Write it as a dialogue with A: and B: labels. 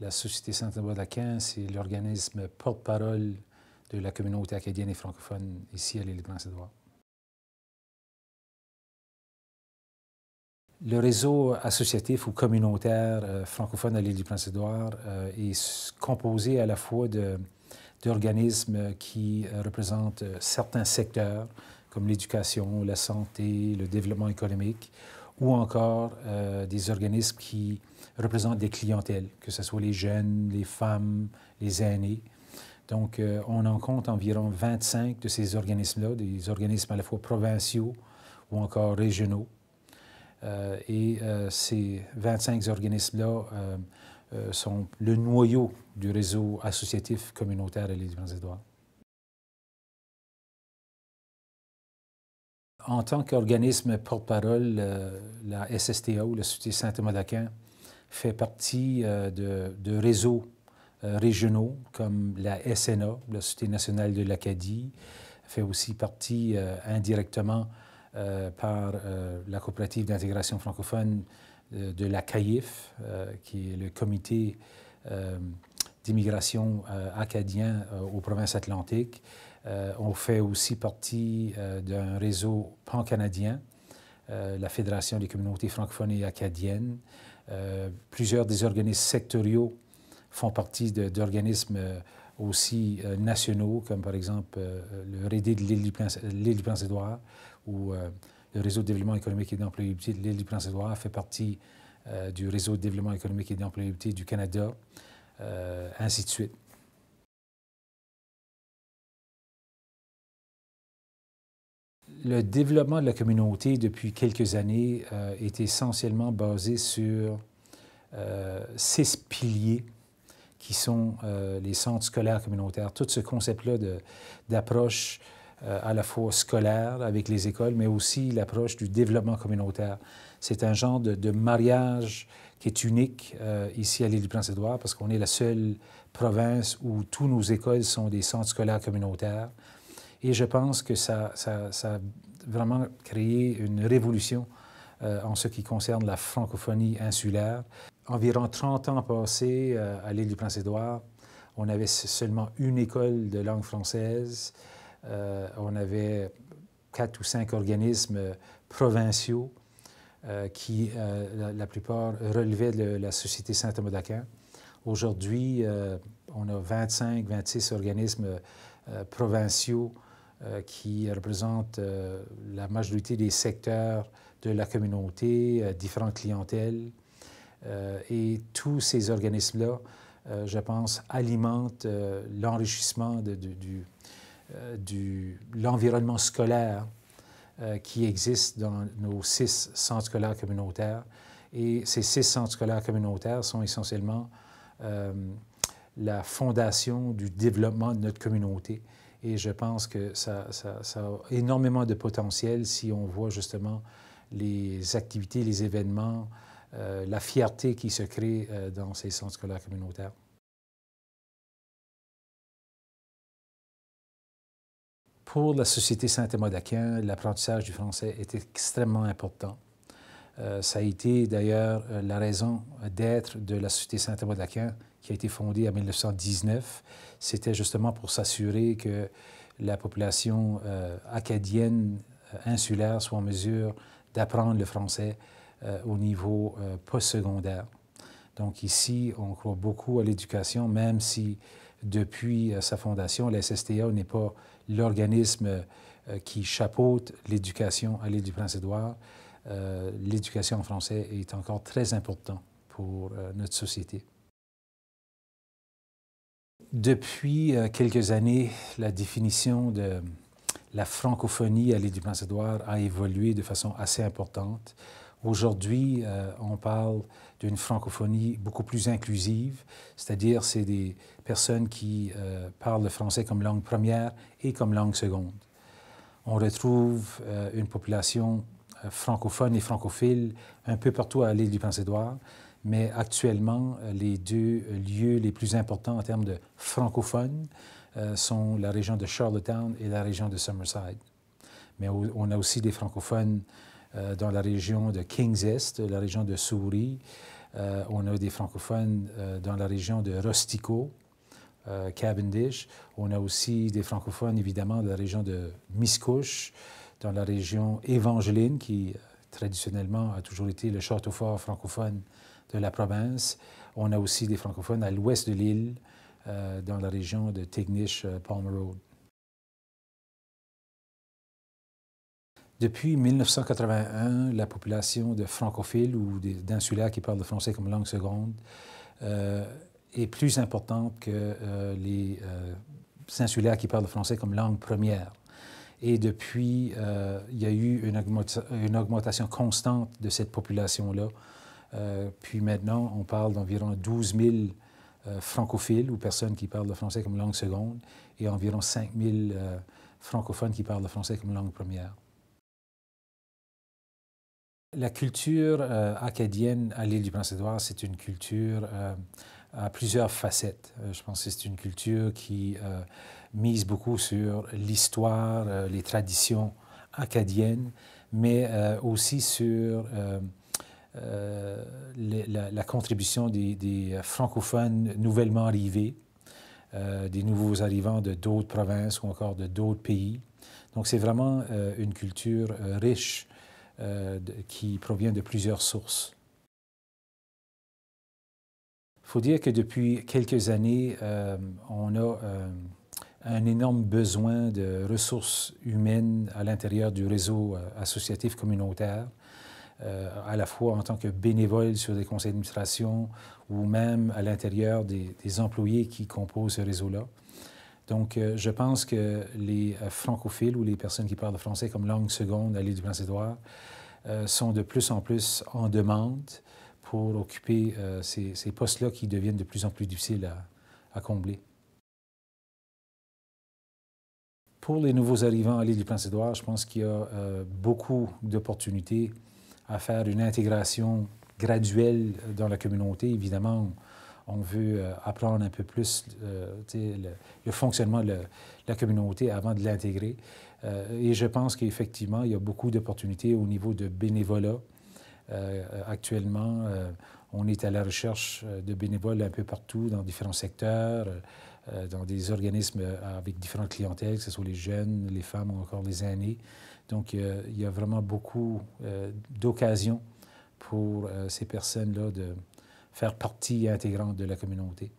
A: La Société Saint-Thomas d'Aquin, c'est l'organisme porte-parole de la communauté acadienne et francophone ici à l'île du Prince-Édouard. Le réseau associatif ou communautaire francophone à l'île du Prince-Édouard est composé à la fois d'organismes qui représentent certains secteurs, comme l'éducation, la santé, le développement économique, ou encore des organismes qui représentent des clientèles, que ce soit les jeunes, les femmes, les aînés. Donc, on en compte environ 25 de ces organismes-là, des organismes à la fois provinciaux ou encore régionaux. Ces 25 organismes-là sont le noyau du réseau associatif communautaire à l'île du Prince-Édouard. En tant qu'organisme porte-parole, la SSTA, ou la Société Saint-Thomas d'Aquin, fait partie de réseaux régionaux comme la SNA, la Société nationale de l'Acadie, fait aussi partie indirectement par la coopérative d'intégration francophone de la CAIF, qui est le comité d'immigration acadien aux provinces atlantiques. On fait aussi partie d'un réseau pan-canadien, la Fédération des communautés francophones et acadiennes. Plusieurs des organismes sectoriaux font partie d'organismes aussi nationaux, comme par exemple le REDI de l'île du Prince-Édouard, ou le réseau de développement économique et d'employabilité de l'île du Prince-Édouard fait partie du réseau de développement économique et d'employabilité du Canada, ainsi de suite. Le développement de la communauté depuis quelques années est essentiellement basé sur 6 piliers qui sont les centres scolaires communautaires. Tout ce concept-là d'approche à la fois scolaire avec les écoles, mais aussi l'approche du développement communautaire. C'est un genre de mariage qui est unique ici à l'île du Prince-Édouard parce qu'on est la seule province où toutes nos écoles sont des centres scolaires communautaires. Et je pense que ça a vraiment créé une révolution en ce qui concerne la francophonie insulaire. Environ 30 ans passés à l'île du Prince-Édouard, on avait seulement une école de langue française. On avait 4 ou 5 organismes provinciaux qui, la plupart, relevaient de la Société Saint-Thomas d'Aquin. Aujourd'hui, on a 25, 26 organismes provinciaux qui représentent la majorité des secteurs de la communauté, différentes clientèles. Et tous ces organismes-là, je pense, alimentent l'enrichissement de l'environnement scolaire qui existe dans nos 6 centres scolaires communautaires. Et ces 6 centres scolaires communautaires sont essentiellement la fondation du développement de notre communauté. Et je pense que ça a énormément de potentiel si on voit justement les activités, les événements, la fierté qui se crée dans ces centres scolaires communautaires. Pour la Société Saint-Thomas d'Aquin, l'apprentissage du français est extrêmement important. Ça a été d'ailleurs la raison d'être de la Société Saint-Thomas d'Aquin, qui a été fondée en 1919. C'était justement pour s'assurer que la population acadienne insulaire soit en mesure d'apprendre le français au niveau postsecondaire. Donc ici, on croit beaucoup à l'éducation, même si depuis sa fondation, la SSTA n'est pas l'organisme qui chapeaute l'éducation à l'île du Prince-Édouard. L'éducation en français est encore très importante pour notre société. Depuis quelques années, la définition de la francophonie à l'île du Prince-Édouard a évolué de façon assez importante. Aujourd'hui, on parle d'une francophonie beaucoup plus inclusive, c'est-à-dire c'est des personnes qui parlent le français comme langue première et comme langue seconde. On retrouve une population francophone et francophile un peu partout à l'île du Prince-Édouard, mais actuellement, les 2 lieux les plus importants en termes de francophones sont la région de Charlottetown et la région de Summerside. Mais on a aussi des francophones dans la région de Kings Est, la région de Souris, On a des francophones dans la région de Rostico, Cavendish. On a aussi des francophones, évidemment, de la région de Miscouche, dans la région Evangeline, qui traditionnellement a toujours été le château fort francophone de la province. On a aussi des francophones à l'ouest de l'île, dans la région de Tignish, Palmer Road. Depuis 1981, la population de francophiles ou d'insulaires qui parlent le français comme langue seconde est plus importante que les insulaires qui parlent le français comme langue première. Et depuis, il y a eu une augmentation constante de cette population-là. Puis maintenant, on parle d'environ 12 000 francophiles ou personnes qui parlent le français comme langue seconde et environ 5 000 francophones qui parlent le français comme langue première. La culture acadienne à l'île du Prince-Édouard, c'est une culture à plusieurs facettes. Je pense que c'est une culture qui mise beaucoup sur l'histoire, les traditions acadiennes, mais aussi sur la contribution des francophones nouvellement arrivés, des nouveaux arrivants de d'autres provinces ou encore de d'autres pays. Donc c'est vraiment une culture riche qui provient de plusieurs sources. Il faut dire que depuis quelques années, on a un énorme besoin de ressources humaines à l'intérieur du réseau associatif communautaire, à la fois en tant que bénévole sur des conseils d'administration ou même à l'intérieur des employés qui composent ce réseau-là. Donc, je pense que les francophiles ou les personnes qui parlent le français comme langue seconde à l'île du Prince-Édouard sont de plus en plus en demande pour occuper ces postes-là qui deviennent de plus en plus difficiles à combler. Pour les nouveaux arrivants à l'île du Prince-Édouard, je pense qu'il y a beaucoup d'opportunités à faire une intégration graduelle dans la communauté. Évidemment, on veut apprendre un peu plus le fonctionnement de la communauté avant de l'intégrer. Et je pense qu'effectivement, il y a beaucoup d'opportunités au niveau de bénévolat. Actuellement, on est à la recherche de bénévoles un peu partout, dans différents secteurs, dans des organismes avec différentes clientèles, que ce soit les jeunes, les femmes ou encore les aînés. Donc, il y a vraiment beaucoup d'occasions pour ces personnes-là de faire partie intégrante de la communauté.